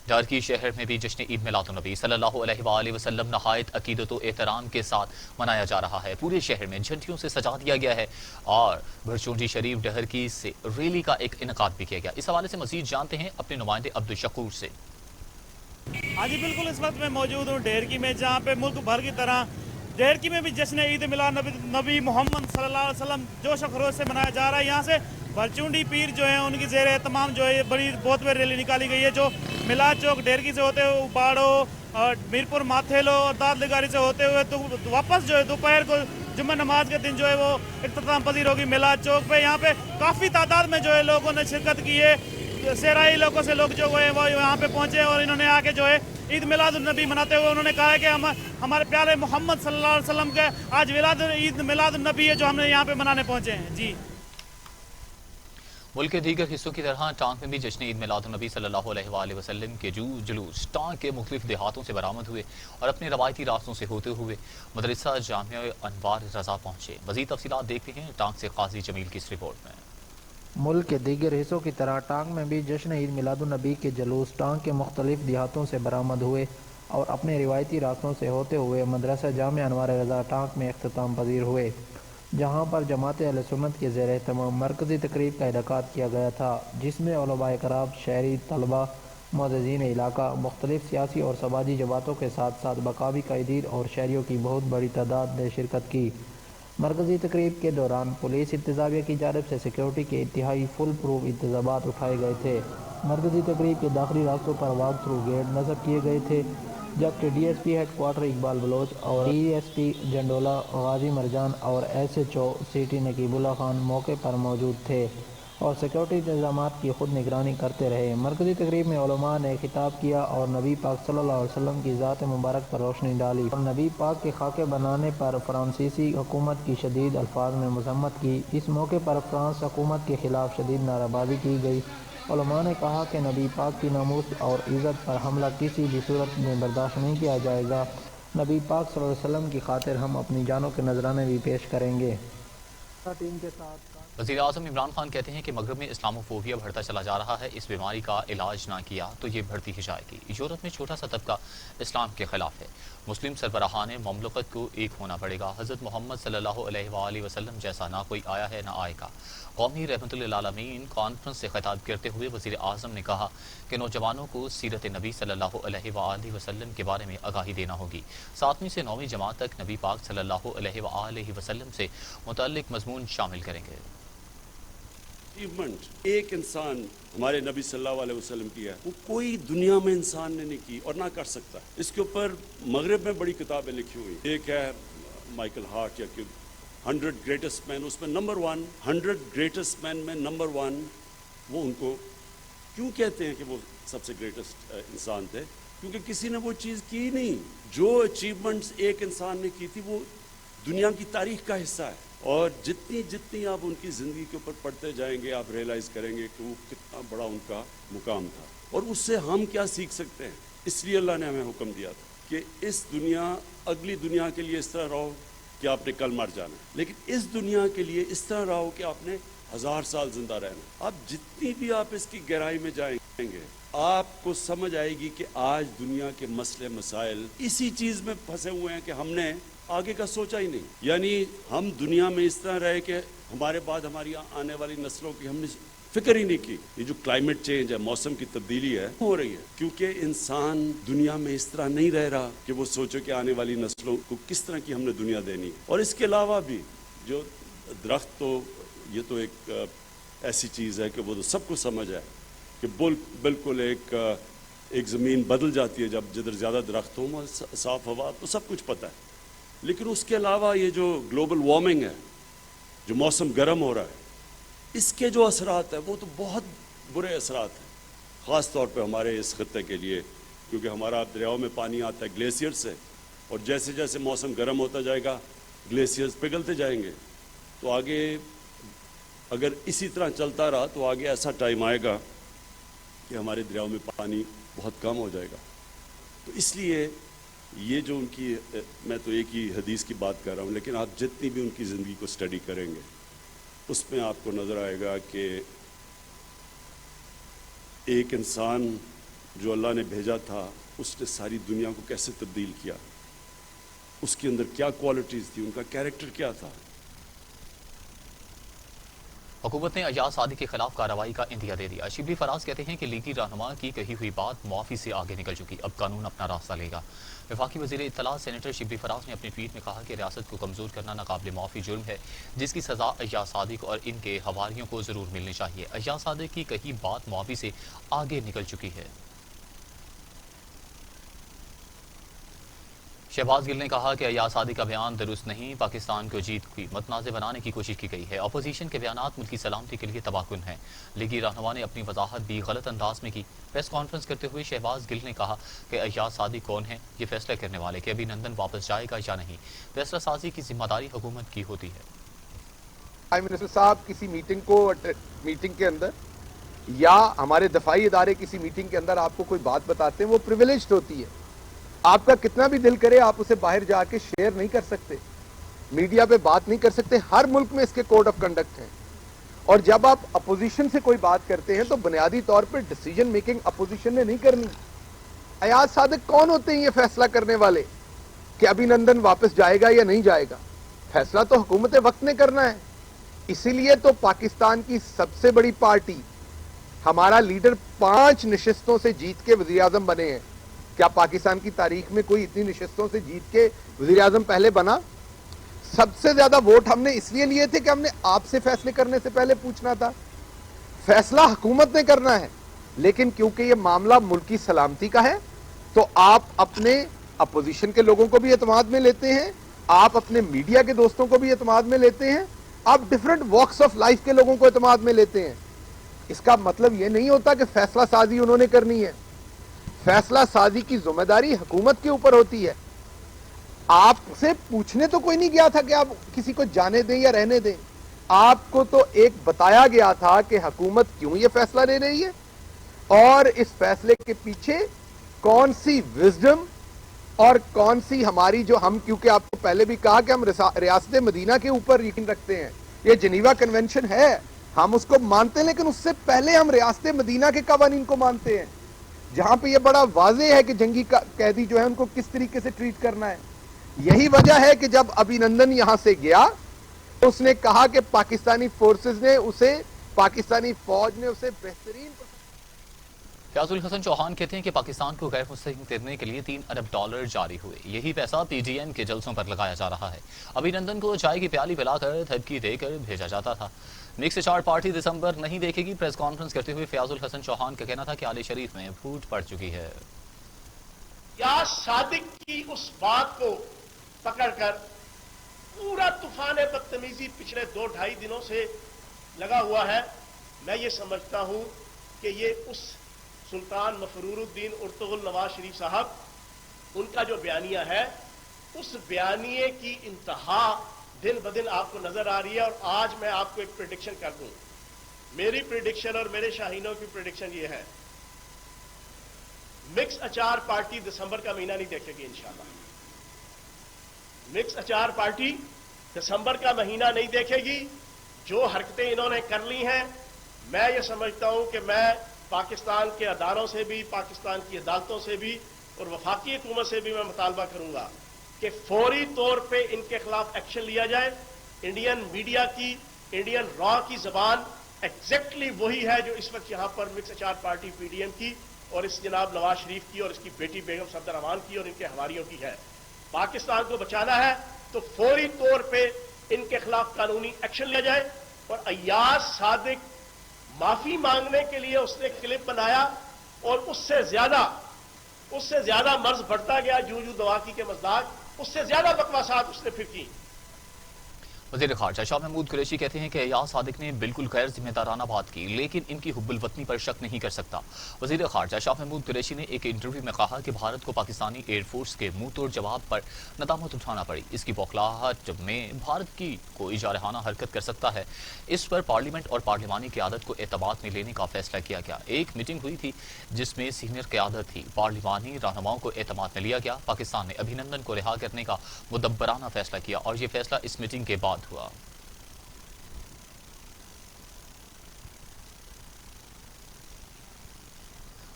टर्की शहर में भी जश्न ईद मिलादुन नबी सल्लल्लाहु अलैहि वसल्लम नहायत अकीदत व एहतराम के साथ मनाया जा रहा है। पूरे शहर में झंडियों से सजा दिया गया है और भरचूंडी शरीफ डहरकी से रैली का एक इनकाद भी किया गया। इस हवाले से मजीद जानते हैं अपने नुमाइंदे अब्दुल शकूर से। हाँ जी बिल्कुल, इस वक्त मैं मौजूद हूँ डेहरकी में, जहाँ पे मुल्क भर की तरह डेहरकी में भी जश्न ईद मिलाद नबी मोहम्मद सल्लल्लाहु अलैहि वसल्लम जोश और खरोश से मनाया जा रहा है। यहाँ से भरचूंडी पीर जो है उनकी जेर तमाम जो है बड़ी बहुत बड़ी रैली निकाली गई है, जो मिलाद चौक डेहरकी से होते हुए उबाड़ो और मीरपुर माथेलो और दादलगारी से होते हुए तो वापस जो है दोपहर को जुम्मा नमाज के दिन जो है वो इख्तिताम पजीर होगी मिलाद चौक पे। यहाँ पे काफ़ी तादाद में जो है लोगों ने शिरकत की है। सेराई इलाकों से लोग जो है वो यहाँ पे पहुँचे और इन्होंने आके जो है ईद मिलादुन नबी मनाते हुए उन्होंने कहा है कि हम हमारे प्यारे मोहम्मद सल्लल्लाहु अलैहि वसल्लम के आज ईद मिलादुन नबी है जो हमने यहाँ पे मनाने पहुँचे हैं। जी मुल्क के दीगर हिस्सों की तरह टांग में भी जश्न ईद मिलादुन नबी सल्लल्लाहु अलैहि वसल्लम के जुलूस टांग के मुख्तलिफ देहातों से बरामद हुए और अपने रवायती रास्तों से होते हुए मदरसा जामिया अनवार रजा पहुँचे। मज़ीद तफसीलात देखते हैं टांग से काजी जमील की इस रिपोर्ट में। ملک کے دیگر حصوں کی طرح ٹانک میں بھی جشن عید میلاد النبی کے جلوس ٹانک کے مختلف دیہاتوں سے برآمد ہوئے اور اپنے روایتی راستوں سے ہوتے ہوئے مدرسہ جامع انوار رضا ٹانک میں اختتام پذیر ہوئے، جہاں پر جماعت اہل سنت کے زیر اہتمام مرکزی تقریب کا انعقاد کیا گیا تھا، جس میں علماء کرام، شہری، طلباء، معززین علاقہ، مختلف سیاسی اور سماجی جماعتوں کے ساتھ ساتھ مقامی قائدین اور شہریوں کی بہت بڑی تعداد نے شرکت کی۔ مرکزی تقریب کے دوران پولیس انتظامیہ کی جانب سے سیکیورٹی کے انتہائی فل پروف انتظامات اٹھائے گئے تھے۔ مرکزی تقریب کے داخلی راستوں پر واک تھرو گیٹ نصب کیے گئے تھے، جبکہ D S P headquarter Iqbal Baloch اور D S P Jandola Ghazi Marjan اور S H O city Naqeebullah Khan موقع پر موجود تھے اور سیکیورٹی انتظامات کی خود نگرانی کرتے رہے۔ مرکزی تقریب میں علماء نے خطاب کیا اور نبی پاک صلی اللہ علیہ وسلم کی ذات مبارک پر روشنی ڈالی اور نبی پاک کے خاکے بنانے پر فرانسیسی حکومت کی شدید الفاظ میں مذمت کی۔ اس موقع پر فرانس حکومت کے خلاف شدید نعرہ بازی کی گئی۔ علماء نے کہا کہ نبی پاک کی ناموس اور عزت پر حملہ کسی بھی صورت میں برداشت نہیں کیا جائے گا۔ نبی پاک صلی اللہ علیہ وسلم کی خاطر ہم اپنی جانوں کے نذرانے بھی پیش کریں گے۔ ٹیم کے ساتھ وزیر اعظم عمران خان کہتے ہیں کہ مغرب میں اسلاموفوبیا بڑھتا چلا جا رہا ہے، اس بیماری کا علاج نہ کیا تو یہ بڑھتی ہی جائے گی۔ یورپ میں چھوٹا سا طبقہ اسلام کے خلاف ہے، مسلم سربراہان مملکت کو ایک ہونا پڑے گا۔ حضرت محمد صلی اللہ علیہ وآلہ وسلم جیسا نہ کوئی آیا ہے نہ آئے گا۔ قومی رحمت للعالمین کانفرنس سے خطاب کرتے ہوئے وزیر اعظم نے کہا کہ نوجوانوں کو سیرت نبی صلی اللہ علیہ وآلہ وسلم کے بارے میں آگاہی دینا ہوگی۔ 7ویں سے 9ویں جماعت تک نبی پاک صلی اللہ علیہ وآلہ وسلم سے متعلق مضمون شامل کریں گے۔ ایک انسان ہمارے نبی صلی اللہ علیہ وسلم کی ہے، وہ کوئی دنیا میں انسان نے نہیں کی اور نہ کر سکتا۔ اس کے اوپر مغرب میں بڑی کتابیں لکھی ہوئی، ایک ہے مائیکل ہارٹ یا کہ 100 گریٹسٹ مین، اس میں نمبر 1 100 گریٹسٹ مین میں نمبر 1 وہ ان کو کیوں کہتے ہیں کہ وہ سب سے گریٹسٹ انسان تھے؟ کیونکہ کسی نے وہ چیز کی نہیں، جو اچیومنٹس ایک انسان نے کی تھی وہ دنیا کی تاریخ کا حصہ ہے، اور جتنی آپ ان کی زندگی کے اوپر پڑھتے جائیں گے آپ ریئلائز کریں گے کہ وہ کتنا بڑا ان کا مقام تھا اور اس سے ہم کیا سیکھ سکتے ہیں۔ اس لیے اللہ نے ہمیں حکم دیا تھا کہ اس دنیا اگلی دنیا کے لیے اس طرح رہو کہ آپ نے کل مر جانا، لیکن اس دنیا کے لیے اس طرح رہو کہ آپ نے 1000 سال زندہ رہنا۔ اب جتنی بھی آپ اس کی گہرائی میں جائیں گے آپ کو سمجھ آئے گی کہ آج دنیا کے مسئلے مسائل اسی چیز میں پھنسے ہوئے ہیں کہ ہم نے آگے کا سوچا ہی نہیں، یعنی ہم دنیا میں اس طرح رہے کہ ہمارے بعد ہماری آنے والی نسلوں کی ہم نے فکر ہی نہیں کی۔ یہ جو کلائمیٹ چینج ہے، موسم کی تبدیلی ہے، ہو رہی ہے کیونکہ انسان دنیا میں اس طرح نہیں رہ رہا کہ وہ سوچے کہ آنے والی نسلوں کو کس طرح کی ہم نے دنیا دینی۔ اور اس کے علاوہ بھی جو درخت، تو یہ تو ایک ایسی چیز ہے کہ وہ تو سب کو سمجھ ہے کہ بالکل ایک زمین بدل جاتی ہے جب جدھر زیادہ درخت ہوں، صاف ہوا، تو سب کچھ پتہ ہے۔ لیکن اس کے علاوہ یہ جو گلوبل وارمنگ ہے، جو موسم گرم ہو رہا ہے، اس کے جو اثرات ہیں وہ تو بہت برے اثرات ہیں، خاص طور پہ ہمارے اس خطے کے لیے، کیونکہ ہمارا دریاؤں میں پانی آتا ہے گلیشیئر سے، اور جیسے جیسے موسم گرم ہوتا جائے گا گلیشیئرز پگھلتے جائیں گے، تو آگے اگر اسی طرح چلتا رہا تو آگے ایسا ٹائم آئے گا کہ ہمارے دریاؤں میں پانی بہت کم ہو جائے گا۔ تو اس لیے یہ جو ان کی، میں تو ایک ہی حدیث کی بات کر رہا ہوں، لیکن آپ جتنی بھی ان کی زندگی کو سٹڈی کریں گے اس میں آپ کو نظر آئے گا کہ ایک انسان جو اللہ نے بھیجا تھا اس نے ساری دنیا کو کیسے تبدیل کیا، اس کے اندر کیا کوالٹیز تھی، ان کا کیریکٹر کیا تھا۔ حکومت نے ایاز صادق کے خلاف کارروائی کا اندیا دے دیا۔ شبلی فراز کہتے ہیں کہ لیگی رہنما کی کہی ہوئی بات معافی سے آگے نکل چکی، اب قانون اپنا راستہ لے گا۔ وفاقی وزیر اطلاع سینیٹر شبلی فراز نے اپنے ٹویٹ میں کہا کہ ریاست کو کمزور کرنا ناقابل معافی جرم ہے، جس کی سزا ایاز صادق اور ان کے حواریوں کو ضرور ملنی چاہیے۔ ایاز صادق کی کہی بات معافی سے آگے نکل چکی ہے۔ شہباز گل نے کہا کہ ایاز صادق کا بیان درست نہیں، پاکستان کو جیت کی متنازع بنانے کی کوشش کی گئی ہے۔ اپوزیشن کے بیانات ملکی سلامتی کے لیے تباہ کن ہیں۔ لیگی رہنما نے اپنی وضاحت بھی غلط انداز میں کی۔ پریس کانفرنس کرتے ہوئے شہباز گل نے کہا کہ ایاز صادق کون ہیں، یہ فیصلہ کرنے والے کہ ابھی نندن واپس جائے گا یا نہیں، فیصلہ سازی کی ذمہ داری حکومت کی ہوتی ہے۔ پرائم منسٹر صاحب کسی میٹنگ کے اندر یا ہمارے دفاعی ادارے کسی میٹنگ کے اندر آپ کو کوئی بات بتاتے ہیں، وہ پریویلیجڈ ہوتی ہے۔ آپ کا کتنا بھی دل کرے آپ اسے باہر جا کے شیئر نہیں کر سکتے، میڈیا پہ بات نہیں کر سکتے۔ ہر ملک میں اس کے کوڈ آف کنڈکٹ ہیں اور جب آپ اپوزیشن سے کوئی بات کرتے ہیں تو بنیادی طور پر ڈیسیجن میکنگ اپوزیشن نے نہیں کرنی. ایاز صادق کون ہوتے ہیں یہ فیصلہ کرنے والے کہ ابھینندن واپس جائے گا یا نہیں جائے گا؟ فیصلہ تو حکومت وقت نے کرنا ہے. اسی لیے تو پاکستان کی سب سے بڑی پارٹی ہمارا لیڈر 5 نشستوں سے جیت کے وزیر اعظم بنے ہیں. کیا پاکستان کی تاریخ میں کوئی اتنی نشستوں سے جیت کے وزیر اعظم پہلے بنا؟ سب سے زیادہ ووٹ ہم نے اس لیے لیے تھے کہ ہم نے آپ سے فیصلے کرنے سے پہلے پوچھنا تھا. فیصلہ حکومت نے کرنا ہے، لیکن کیونکہ یہ معاملہ ملکی سلامتی کا ہے تو آپ اپنے اپوزیشن کے لوگوں کو بھی اعتماد میں لیتے ہیں، آپ اپنے میڈیا کے دوستوں کو بھی اعتماد میں لیتے ہیں، آپ ڈیفرنٹ واکس آف لائف کے لوگوں کو اعتماد میں لیتے ہیں. اس کا مطلب یہ نہیں ہوتا کہ فیصلہ سازی انہوں نے کرنی ہے. فیصلہ سازی کی ذمہ داری حکومت کے اوپر ہوتی ہے. آپ سے پوچھنے تو کوئی نہیں گیا تھا کہ آپ کسی کو جانے دیں یا رہنے دیں. آپ کو تو ایک بتایا گیا تھا کہ حکومت کیوں یہ فیصلہ لے رہی ہے اور اس فیصلے کے پیچھے کون سی وزڈم اور کون سی ہماری جو ہم، کیونکہ آپ کو پہلے بھی کہا کہ ہم ریاست مدینہ کے اوپر یقین رکھتے ہیں. یہ جنیوا کنونشن ہے، ہم اس کو مانتے ہیں، لیکن اس سے پہلے ہم ریاست مدینہ کے قوانین کو مانتے ہیں جہاں پہ یہ بڑا واضح ہے کہ جنگی قیدی جو ہے ان کو کس طریقے سے ٹریٹ کرنا ہے. یہی وجہ ہے کہ جب ابھینندن یہاں سے گیا اس نے کہا کہ پاکستانی فورسز نے اسے، پاکستانی فوج نے اسے بہترین. فیاض الحسن چوہان کہتے ہیں کہ پاکستان کو غیر مستحکم کرنے کے لیے $3 ارب جاری ہوئے. یہی پیسہ پی ڈی ایم کے جلسوں پر لگایا جا رہا ہے. ابھینندن کو چائے کی پیالی پلا کر دھمکی دے کر بھیجا جاتا تھا. مکس چارٹ پارٹی دسمبر نہیں دیکھے گی. پریس کانفرنس کرتے ہوئے فیاض الحسن چوہان کا کہنا تھا کہ آل شریف میں پھوٹ پڑ چکی ہے. یا صادق کی اس بات کو پکڑ کر پورا طوفان بدتمیزی پچھلے 2-2.5 دنوں سے لگا ہوا ہے. میں یہ سمجھتا ہوں کہ یہ اس سلطان مفرور الدین ارطغرل نواز شریف صاحب ان کا جو بیانیہ ہے اس بیانیے کی انتہا دن بدن آپ کو نظر آ رہی ہے. اور آج میں آپ کو ایک پریڈکشن کر دوں. میری پریڈکشن اور میرے شاہینوں کی پریڈکشن یہ ہے، مکس اچار پارٹی دسمبر کا مہینہ نہیں دیکھے گی انشاءاللہ. مکس اچار پارٹی دسمبر کا مہینہ نہیں دیکھے گی. جو حرکتیں انہوں نے کر لی ہیں، میں یہ سمجھتا ہوں کہ میں پاکستان کے اداروں سے بھی، پاکستان کی عدالتوں سے بھی اور وفاقی حکومت سے بھی میں مطالبہ کروں گا کہ فوری طور پہ ان کے خلاف ایکشن لیا جائے. انڈین میڈیا کی، انڈین را کی زبان ایگزیکٹلی وہی ہے جو اس وقت یہاں پر مکس اچار پارٹی پی ڈی ایم کی اور اس جناب نواز شریف کی اور اس کی بیٹی بیگم صفدر امان کی اور ان کے حواریوں کی ہے. پاکستان کو بچانا ہے تو فوری طور پہ ان کے خلاف قانونی ایکشن لیا جائے. اور ایاز صادق معافی مانگنے کے لیے اس نے کلپ بنایا اور اس سے زیادہ مرض بڑھتا گیا جو دواکی کے مزداق، اس سے زیادہ بکواسات اس نے پھر کی. وزیر خارجہ شاہ محمود قریشی کہتے ہیں کہ ایاز صادق نے بالکل غیر ذمہ دارانہ بات کی، لیکن ان کی حب الوطنی پر شک نہیں کر سکتا. وزیر خارجہ شاہ محمود قریشی نے ایک انٹرویو میں کہا کہ بھارت کو پاکستانی ایئر فورس کے منہ توڑ جواب پر ندامت اٹھانا پڑی. اس کی بوکھلاہٹ میں بھارت کی کوئی جارحانہ حرکت کر سکتا ہے. اس پر پارلیمنٹ اور پارلیمانی قیادت کو اعتماد میں لینے کا فیصلہ کیا گیا. ایک میٹنگ ہوئی تھی جس میں سینئر قیادت تھی، پارلیمانی رہنماؤں کو اعتماد میں لیا گیا. پاکستان نے ابھینندن کو رہا کرنے کا مدبرانہ فیصلہ کیا اور یہ فیصلہ اس میٹنگ کے بعد ہوا.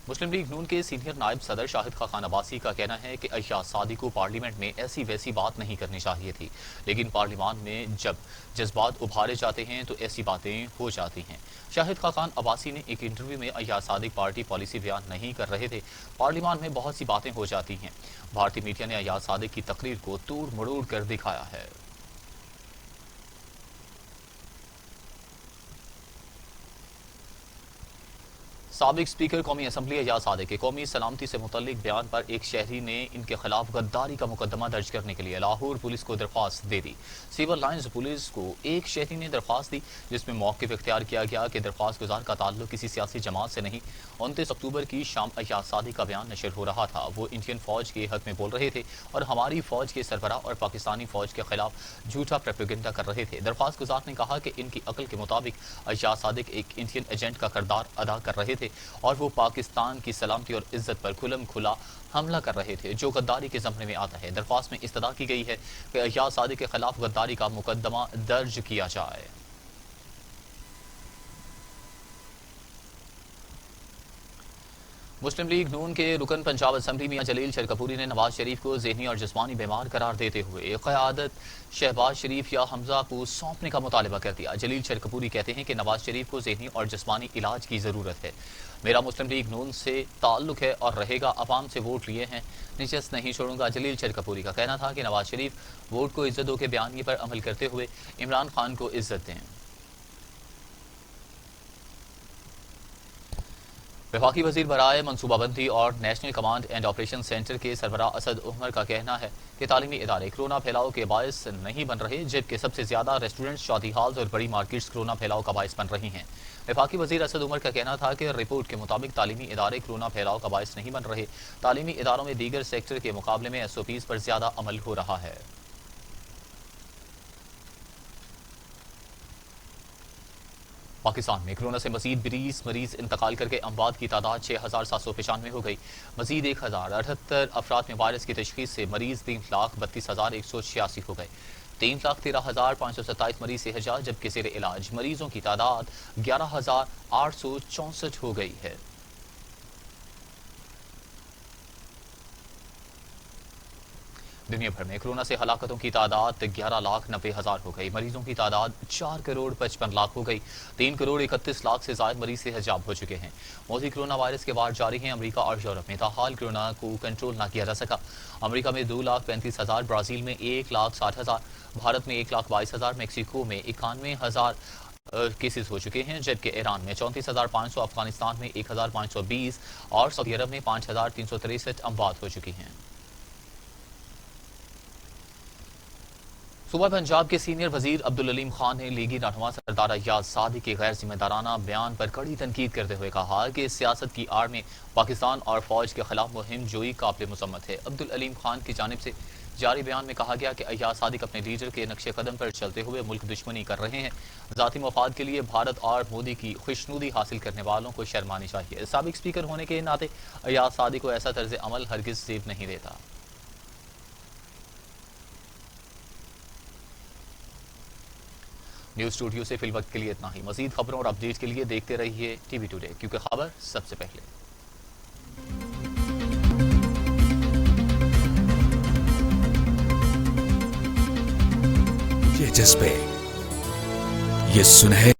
مسلم لیگ نون کے سینئر نائب صدر شاہد خاقان عباسی کا کہنا ہے کہ ایاز صادق کو پارلیمنٹ میں ایسی ویسی بات نہیں کرنی چاہیے تھی، لیکن پارلیمان میں جب جذبات ابھارے جاتے ہیں تو ایسی باتیں ہو جاتی ہیں. شاہد خاقان عباسی نے ایک انٹرویو میں ایاز صادق پارٹی پالیسی بیان نہیں کر رہے تھے، پارلیمان میں بہت سی باتیں ہو جاتی ہیں. بھارتی میڈیا نے ایاز صادق کی تقریر کو توڑ مڑوڑ کر دکھایا ہے. سابق اسپیکر قومی اسمبلی ایاز صادق کے قومی سلامتی سے متعلق بیان پر ایک شہری نے ان کے خلاف غداری کا مقدمہ درج کرنے کے لیے لاہور پولیس کو درخواست دے دی. سیول لائنز پولیس کو ایک شہری نے درخواست دی جس میں موقف اختیار کیا گیا کہ درخواست گزار کا تعلق کسی سیاسی جماعت سے نہیں. 29 اکتوبر کی شام ایاز صادق کا بیان نشر ہو رہا تھا. وہ انڈین فوج کے حق میں بول رہے تھے اور ہماری فوج کے سربراہ اور پاکستانی فوج کے خلاف جھوٹا پروپیگنڈا کر رہے تھے. درخواست گزار نے کہا کہ ان کی عقل کے مطابق ایاز صادق ایک انڈین ایجنٹ کا کردار ادا کر رہے تھے اور وہ پاکستان کی سلامتی اور عزت پر کھلم کھلا حملہ کر رہے تھے جو غداری کے زمرے میں آتا ہے. درخواست میں استدعا کی گئی ہے کہ ایاز صادق کے خلاف غداری کا مقدمہ درج کیا جائے. मुस्लिम लीग नून के रुकन पंजाब असम्बली मियां जलील शरकपूरी ने नवाज शरीफ को ज़हनी और जिस्मानी बीमार करार देते हुए क़यादत शहबाज शरीफ या हमजा को सौंपने का मुतालबा कर दिया। जलील शरकपूरी कहते हैं कि नवाज शरीफ को ज़हनी और जिस्मानी इलाज की ज़रूरत है। मेरा मुस्लिम लीग नून से ताल्लुक है और रहेगा, अवाम से वोट लिए हैं, निशस्त नहीं छोड़ूंगा। जलील शरकपूरी का कहना था कि नवाज शरीफ वोट को इज्जत दो के बयानिए पर अमल करते हुए इमरान खान को इज्जत दें। वफाकी वजीर बराए मनसूबाबंदी और national command and operation centre के सरबराह असद उमर का कहना है कि तालीमी इदारे कोरोना फैलाव के बायस नहीं बन रहे, जबकि सबसे ज्यादा रेस्टोरेंट्स, शादी हॉल्स और बड़ी मार्केट्स कोरोना फैलाव का बायस बन रही हैं। वफाकी वजीर असद उमर का कहना था कि रिपोर्ट के मुताबिक तालीमी इदारे कोरोना फैलाव का बायस नहीं बन रहे। तालीमी इदारों में दीगर सेक्टर के मुकाबले में SOPs पर ज्यादा अमल हो रहा है। पाकिस्तान में कोरोना से मजीद 20 मरीज इंतकाल करके अमवात की तादाद 6795 हो गई। मजीद 1078 अफराद में वायरस की तशखीस से मरीज 3,32,186 हो गए। 3,13,527 मरीज सेहत, जबकि ज़ेर इलाज मरीजों की तादाद 11,864 हो गई है। दुनिया भर में कोरोना से हलाकतों की तादाद 11,90,000 हो गई। मरीजों की तादाद 4,55,00,000 हो गई। 3,31,00,000 से ज्यादा मरीज सेहतयाब हो चुके हैं। मौजी कोरोना वायरस के वार जारी हैं। अमेरिका और यूरोप में ताहाल कोरोना को कंट्रोल न किया जा सका। अमेरिका में 2,35,000, ब्राजील में 1,60,000, भारत में 1,22,000, मैक्सिको में 91,000 केसेस हो चुके हैं, जबकि ईरान में 34,500, अफगानिस्तान में 1,520 और सऊदी अरब में 5,363 अमवात हो चुकी हैं। सूबा पंजाब के सीनियर वजीर अब्दुल अलीम खान ने लीगी रहनुमा सरदार अय्याज सादी के गैर जिम्मेदाराना बयान पर कड़ी तनकीद करते हुए कहा कि सियासत की आड़ में पाकिस्तान और फौज के खिलाफ मुहिम जोई काबिल मुसम्मत है। अब्दुल अलीम खान की जानिब से जारी बयान में कहा गया कि अय्याज सादिक अपने लीडर के नक्शे कदम पर चलते हुए मुल्क दुश्मनी कर रहे हैं। ज़ाती मफाद के लिए भारत और मोदी की खुशनुदी हासिल करने वालों को शर्मानी चाहिए। साबिक स्पीकर होने के नाते अय्याज सादिक को ऐसा तर्ज अमल हरगिज जेब नहीं देता। न्यूज़ स्टूडियो से फिलवक्त के लिए इतना ही। मजीद खबरों और अपडेट के लिए देखते रहिए TV टुडे, क्योंकि खबर सबसे पहले। ये जज्बे, ये सुनहरे